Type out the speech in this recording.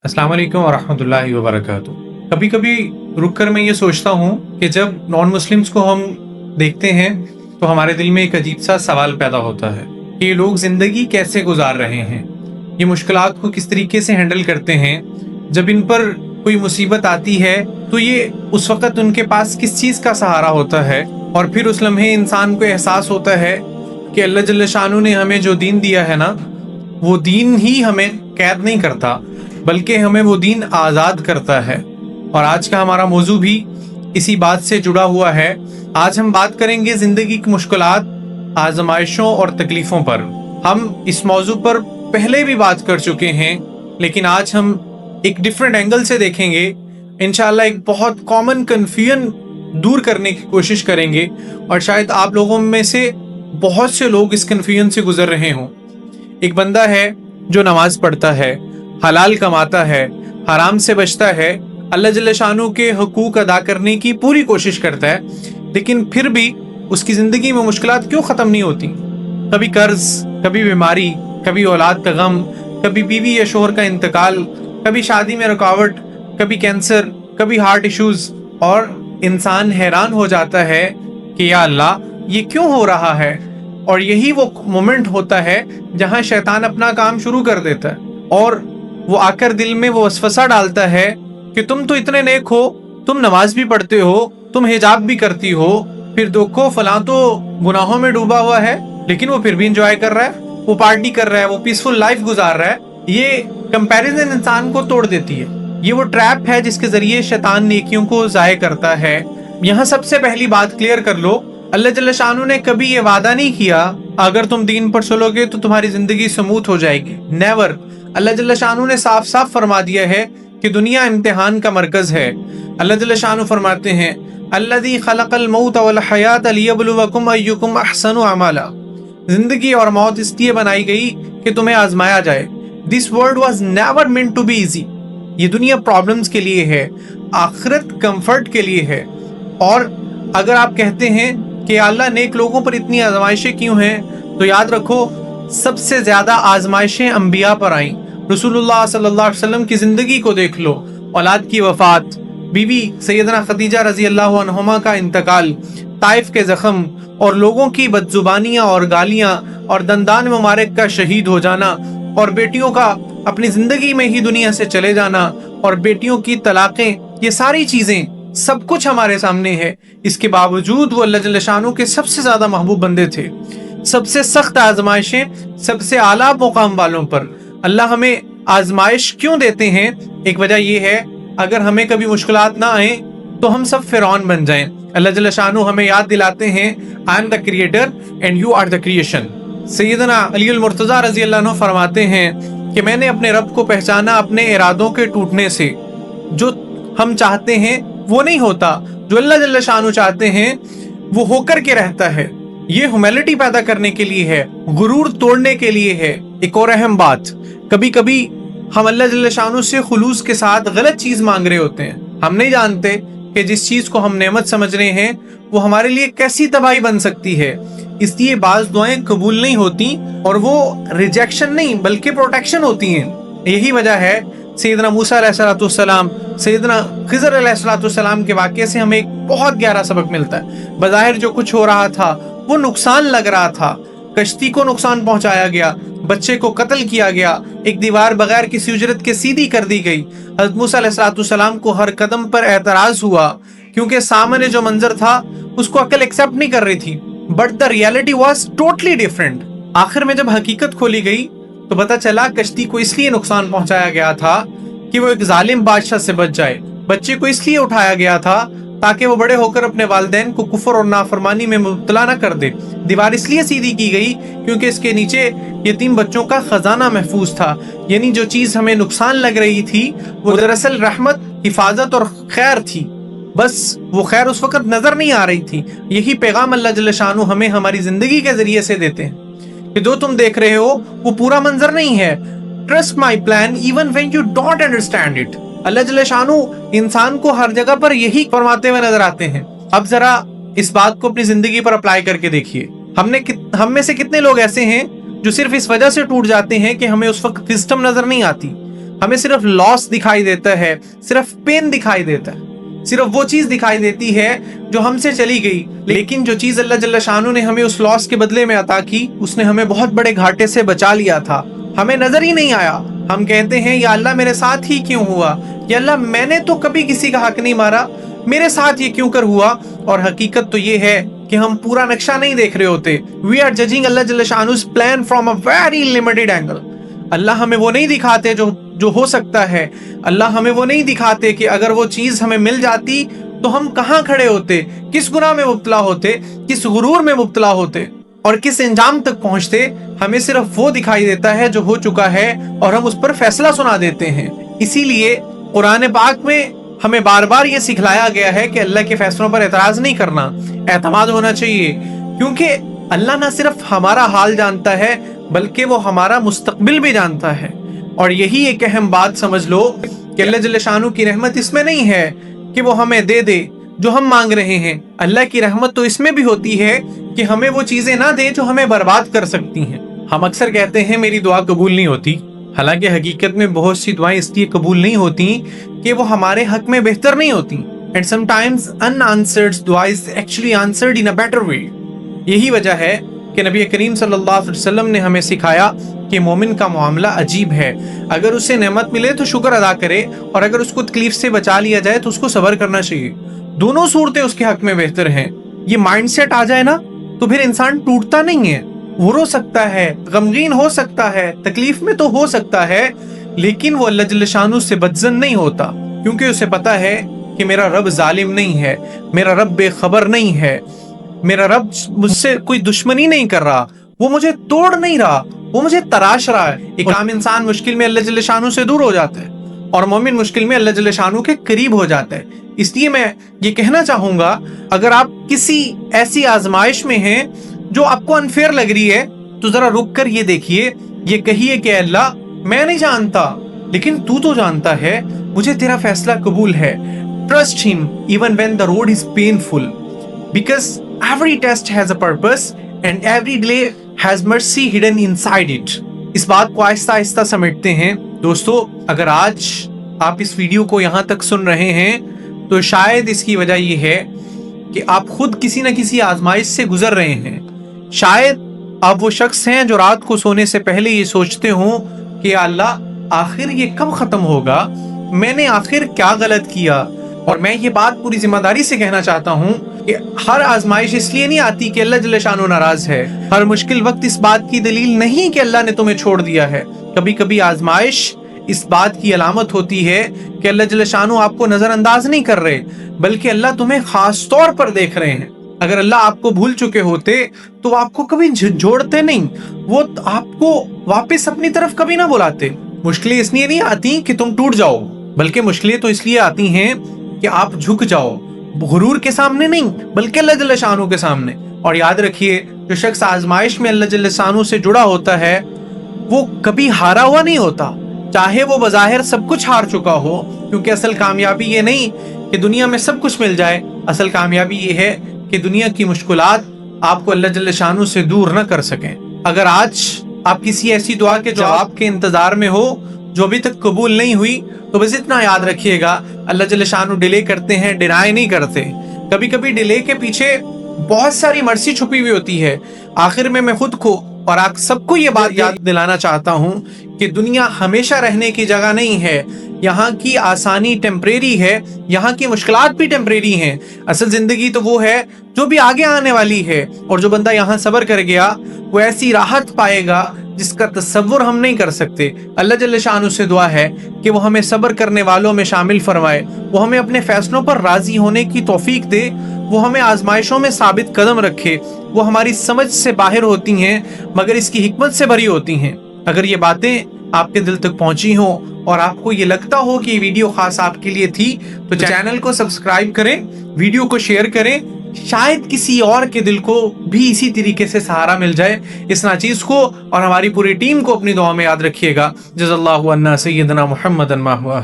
अस्सलाम वालेकुम वरहमतुल्लाहि वबरकातुह। कभी कभी रुक कर मैं ये सोचता हूँ कि जब नॉन मुस्लिम्स को हम देखते हैं तो हमारे दिल में एक अजीब सा सवाल पैदा होता है कि ये लोग ज़िंदगी कैसे गुजार रहे हैं, ये मुश्किलात को किस तरीके से हैंडल करते हैं। जब इन पर कोई मुसीबत आती है तो ये उस वक़्त उनके पास किस चीज़ का सहारा होता है, और फिर उस लम्हे इंसान को एहसास होता है कि अल्लाह जल्ल शानू ने हमें जो दीन दिया है ना, वो दीन ही हमें कैद नहीं करता बल्कि हमें वो दीन आज़ाद करता है। और आज का हमारा मौजू भी इसी बात से जुड़ा हुआ है। आज हम बात करेंगे ज़िंदगी की मुश्किलात, आजमाइशों और तकलीफ़ों पर। हम इस मौजू पर पहले भी बात कर चुके हैं, लेकिन आज हम एक डिफरेंट एंगल से देखेंगे। इंशाल्लाह एक बहुत कॉमन कन्फ्यूजन दूर करने की कोशिश करेंगे, और शायद आप लोगों में से बहुत से लोग इस कन्फ्यूजन से गुजर रहे हों। एक बंदा है जो नमाज पढ़ता है, हलाल कमाता है, हराम से बचता है, अल्लाह जल्ल शानू के हुकूक अदा करने की पूरी कोशिश करता है, लेकिन फिर भी उसकी ज़िंदगी में मुश्किलात क्यों ख़त्म नहीं होती। कभी कर्ज, कभी बीमारी, कभी औलाद का गम, कभी बीवी या शोहर का इंतकाल, कभी शादी में रुकावट, कभी कैंसर, कभी हार्ट इश्यूज, और इंसान हैरान हो जाता है कि या अल्लाह ये क्यों हो रहा है। और यही वो मोमेंट होता है जहां शैतान अपना काम शुरू कर देता है, और वो आकर दिल में वो वसवसा डालता है कि तुम तो इतने नेक हो, तुम नमाज भी पढ़ते हो, तुम हिजाब भी करती हो, फिर देखो फलां तो गुनाहों में डूबा हुआ है लेकिन वो फिर भी इंजॉय कर रहा है, वो पार्टी कर रहा है, वो पीसफुल लाइफ गुजार रहा है। ये कंपैरिजन इंसान को तोड़ देती है। ये वो ट्रैप है जिसके जरिए शैतान नेकियों को जाय करता है। यहाँ सबसे पहली बात क्लियर कर लो, अल्लाह जल्ल शानू ने कभी ये वादा नहीं किया अगर तुम दीन पर चलोगे तो तुम्हारी जिंदगी स्मूथ हो जाएगी। नेवर। अल्लाह जल्ल शानू ने साफ साफ फरमा दिया है कि दुनिया इम्तिहान का मरकज है। अल्लाह जल्ल शानू फरमाते हैं, अल्लज़ी खलक़ल मौत वल हयात लियब्लुवकुम अय्युकुम अहसनु अमला। जिंदगी और मौत इसलिए बनाई गई कि तुम्हें आजमाया जाए। This world was never meant to be easy. ये दुनिया प्रॉब्लम्स के लिए है, आखिरत कंफर्ट के लिए है। और अगर आप कहते हैं कि अल्लाह नेक लोगों पर इतनी आजमाइशें क्यों हैं, तो याद रखो सबसे ज्यादा आजमाइशें अंबिया पर आईं। रसूलुल्लाह सल्लल्लाहु अलैहि वसल्लम की जिंदगी को देख लो, औलाद की वफात, बीवी सैयदना खदीजा रजी अल्लाह अन्हुमा का इंतकाल, ताइफ के जख्म, और लोगों की बदजुबानियां और गालियां, और दंदान मुबारक का शहीद हो जाना, और बेटियों का अपनी जिंदगी में ही दुनिया से चले जाना, और बेटियों की तलाकें, ये सारी चीजें सब कुछ हमारे सामने है। इसके बावजूद वो अल्लाह जल्ल शानू के सबसे ज्यादा महबूब बंदे थे। सबसे सख्त आजमाइशें सबसे आला मुकाम वालों पर। अल्लाह हमें आजमाइश क्यों देते हैं? एक वजह यह है अगर हमें कभी मुश्किलात ना आए तो हम सब फिरौन बन जाएं। अल्लाह जल्ल शानू हमें याद दिलाते हैं, I am the creator and you are the creation. सैयदना अली अल मुर्तज़ा रजी अल्लाह अन्हु फरमाते हैं कि मैंने अपने रब को पहचाना अपने इरादों के टूटने से। जो हम चाहते हैं वो नहीं होता, जो अल्लाह जल्ल शानू चाहते हैं वो होकर के रहता है। ये ह्यूमैनिटी पैदा करने के लिए है, गुरूर तोड़ने के लिए है। एक और अहम बात, कभी कभी हम अल्लाह जल्ल शानू से खुलूस के साथ गलत चीज मांग रहे होते हैं। हम नहीं जानते कि जिस चीज को हम नेमत समझ रहे हैं वो हमारे लिए कैसी तबाही बन सकती है। इसलिए बाज दुआएं कबूल नहीं होती, और वो रिजेक्शन नहीं बल्कि प्रोटेक्शन होती हैं। यही वजह है सैयदना मूसा अलैहिस्सलाम, सैयदना खिज़र अलैहिस्सलाम के वाक़ये से हमें एक बहुत गहरा सबक मिलता है। बज़ाहिर जो कुछ हो रहा था वो नुकसान लग रहा था, कश्ती को नुकसान पहुंचाया गया, बच्चे को कत्ल किया गया, एक दीवार बगैर किसी उजरत के सीधी कर दी गई। हज़रत मूसा अलैहिस्सलाम को हर कदम पर एतराज हुआ क्योंकि सामने जो मंजर था उसको अकल एक्सेप्ट नहीं कर रही थी, but the reality was totally different. आखिर में जब हकीकत खोली गई तो पता चला कश्ती को इसलिए नुकसान पहुंचाया गया था कि वो एक जालिम बादशाह से बच जाए। बच्चे को इसलिए उठाया गया था ताकि वो बड़े होकर अपने वालिदैन को कुफर और नाफरमानी में मुब्तला न कर दे। दीवार इसलिए सीधी की गई क्योंकि इसके नीचे यतीम बच्चों का खजाना महफूज था। यानी जो चीज हमें नुकसान लग रही थी वो दरअसल रहमत, हिफाजत और खैर थी, बस वो खैर उस वक्त नजर नहीं आ रही थी। यही पैगाम अल्लाह जल्ल शानू हमें हमारी जिंदगी के जरिए से देते हैं कि जो तुम देख रहे हो वो पूरा मंजर नहीं है। Trust my plan even when you don't understand it. Allah जल्ल शानू इंसान को हर जगह पर यही फरमाते हुए नजर आते हैं। अब जरा इस बात को अपनी जिंदगी पर अप्लाई करके देखिए। हम में से कितने लोग ऐसे हैं जो सिर्फ इस वजह से टूट जाते हैं कि हमें उस वक्त विज़डम नजर नहीं आती, ہمیں صرف لاس دکھائی دیتا ہے، صرف پین دکھائی دیتا ہے، صرف وہ چیز دکھائی دیتی ہے جو ہم سے چلی گئی، لیکن جو چیز اللہ جل شانہ نے ہمیں اس لاس کے بدلے میں عطا کی، اس نے ہمیں بہت بڑے گھاٹے سے بچا لیا تھا، ہمیں نظر ہی نہیں آیا۔ ہم کہتے ہیں یا اللہ میرے ساتھ ہی کیوں ہوا، یا اللہ میں نے تو کبھی کسی کا حق نہیں مارا، میرے ساتھ یہ کیوں کر ہوا؟ اور حقیقت تو یہ ہے کہ ہم پورا نقشہ نہیں دیکھ رہے ہوتے۔ We are judging اللہ جل شانہ's plan from a very limited angle۔ اللہ ہمیں وہ نہیں دکھاتے جو ہو سکتا ہے، اللہ ہمیں وہ نہیں دکھاتے کہ اگر وہ چیز ہمیں مل جاتی تو ہم کہاں کھڑے ہوتے، کس گناہ میں مبتلا ہوتے، کس غرور میں مبتلا ہوتے اور کس انجام تک پہنچتے۔ ہمیں صرف وہ دکھائی دیتا ہے جو ہو چکا ہے اور ہم اس پر فیصلہ سنا دیتے ہیں۔ اسی لیے قرآن پاک میں ہمیں بار بار یہ سکھلایا گیا ہے کہ اللہ کے فیصلوں پر اعتراض نہیں کرنا، اعتماد ہونا چاہیے، کیونکہ اللہ نہ صرف ہمارا حال جانتا ہے بلکہ وہ ہمارا مستقبل بھی جانتا ہے۔ اور یہی ایک اہم بات سمجھ لو کہ اللہ جل شانہ کی رحمت اس میں نہیں ہے کہ وہ ہمیں دے دے جو ہم مانگ رہے ہیں، اللہ کی رحمت تو اس میں بھی ہوتی ہے کہ ہمیں وہ چیزیں نہ دے جو ہمیں برباد کر سکتی ہیں۔ ہم اکثر کہتے ہیں میری دعا قبول نہیں ہوتی، حالانکہ حقیقت میں بہت سی دعائیں اس لیے قبول نہیں ہوتی کہ وہ ہمارے حق میں بہتر نہیں ہوتی۔ And sometimes unanswered dua is actually answered in a better way۔ یہی وجہ ہے کہ نبی کریم صلی اللہ علیہ وسلم نے ہمیں سکھایا کہ مومن کا معاملہ عجیب ہے، اگر اسے نعمت ملے تو شکر ادا کرے، اور اگر اس کو تکلیف سے بچا لیا جائے تو اس کو صبر کرنا چاہیے۔ دونوں صورتیں اس کے حق میں بہتر ہیں۔ یہ مائنڈ سیٹ آ جائے نا تو پھر انسان ٹوٹتا نہیں ہے، وہ رو سکتا ہے، غمگین ہو سکتا ہے، تکلیف میں تو ہو سکتا ہے، لیکن وہ اللہ جل شانہ سے بدظن نہیں ہوتا، کیونکہ اسے پتا ہے کہ میرا رب ظالم نہیں ہے، میرا رب بے خبر نہیں ہے، میرا رب مجھ سے کوئی دشمنی نہیں کر رہا، وہ مجھے توڑ نہیں رہا، وہ مجھے تراش رہا ہے۔ ایک عام انسان مشکل میں اللہ جل شانہ سے دور ہو جاتا ہے اور مومن مشکل میں اللہ جل شانہ کے قریب ہو جاتا ہے۔ اس لیے میں یہ کہنا چاہوں گا، اگر آپ کسی ایسی آزمائش میں ہیں جو آپ کو انفیئر لگ رہی ہے تو ذرا رک کر یہ دیکھیے، یہ کہیے کہ اللہ میں نہیں جانتا لیکن تو جانتا ہے، مجھے تیرا فیصلہ قبول ہے۔ Trust him even when the road is painful because every test has a purpose and every delay has mercy hidden inside it۔ اس بات کو آہستہ آہستہ سمجھتے ہیں۔ دوستو، اگر آج آپ اس ویڈیو کو یہاں تک سن رہے ہیں تو شاید اس کی وجہ یہ ہے کہ آپ خود کسی نہ کسی آزمائش سے گزر رہے ہیں۔ شاید آپ وہ شخص ہیں جو رات کو سونے سے پہلے یہ سوچتے ہوں کہ اللہ آخر یہ کب ختم ہوگا، میں نے آخر کیا غلط کیا۔ اور میں یہ بات پوری ذمہ داری سے کہنا چاہتا ہوں کہ ہر آزمائش اس لیے نہیں آتی کہ اللہ جل شانہ ناراض ہے، ہر مشکل وقت اس بات کی دلیل نہیں کہ اللہ نے تمہیں چھوڑ دیا ہے۔ کبھی کبھی آزمائش اس بات کی علامت ہوتی ہے کہ اللہ جل شانہ آپ کو نظر انداز نہیں کر رہے، بلکہ اللہ تمہیں خاص طور پر دیکھ رہے ہیں۔ اگر اللہ آپ کو بھول چکے ہوتے تو آپ کو کبھی جھنجھوڑتے نہیں، وہ آپ کو واپس اپنی طرف کبھی نہ بلاتے۔ مشکلیں اس لیے نہیں آتی کہ تم ٹوٹ جاؤ، بلکہ مشکلیں تو اس لیے آتی ہیں کہ آپ جھک جاؤ، غرور کے سامنے نہیں بلکہ اللہ جل شانہ کے سامنے۔ اور یاد رکھیے، جو شخص آزمائش میں اللہ جل شانہ سے جڑا ہوتا ہے وہ کبھی ہارا ہوا نہیں ہوتا، چاہے وہ بظاہر سب کچھ ہار چکا ہو، کیونکہ اصل کامیابی یہ نہیں کہ دنیا میں سب کچھ مل جائے، اصل کامیابی یہ ہے کہ دنیا کی مشکلات آپ کو اللہ جل شانہ سے دور نہ کر سکیں۔ اگر آج آپ کسی ایسی دعا کے جواب کے انتظار میں ہو جو ابھی تک قبول نہیں ہوئی تو بس اتنا یاد رکھیے گا، اللہ جل شانہ ڈیلے کرتے ہیں، ڈینائی نہیں کرتے۔ کبھی کبھی ڈیلے کے پیچھے بہت ساری مرسی چھپی ہوئی ہوتی ہے۔ آخر میں خود کو اور آپ سب کو یہ بات یاد دلانا چاہتا ہوں کہ دنیا ہمیشہ رہنے کی جگہ نہیں ہے، یہاں کی آسانی ٹیمپریری ہے، یہاں کی مشکلات بھی ٹیمپریری ہیں۔ اصل زندگی تو وہ ہے جو بھی آگے آنے والی ہے، اور جو بندہ یہاں صبر کر گیا وہ ایسی راحت پائے گا جس کا تصور ہم نہیں کر سکتے۔ اللہ جل شانہ سے دعا ہے کہ وہ ہمیں صبر کرنے والوں میں شامل فرمائے، وہ ہمیں اپنے فیصلوں پر راضی ہونے کی توفیق دے، وہ ہمیں آزمائشوں میں ثابت قدم رکھے۔ وہ ہماری سمجھ سے باہر ہوتی ہیں مگر اس کی حکمت سے بھری ہوتی ہیں۔ اگر یہ باتیں آپ کے دل تک پہنچی ہوں اور آپ کو یہ لگتا ہو کہ یہ ویڈیو خاص آپ کے لیے تھی تو چینل کو سبسکرائب کریں، ویڈیو کو شیئر کریں، شاید کسی اور کے دل کو بھی اسی طریقے سے سہارا مل جائے۔ اس ناچیز کو اور ہماری پوری ٹیم کو اپنی دعا میں یاد رکھیے گا۔ جزا اللہ عنا سیدنا محمد ما ہوا۔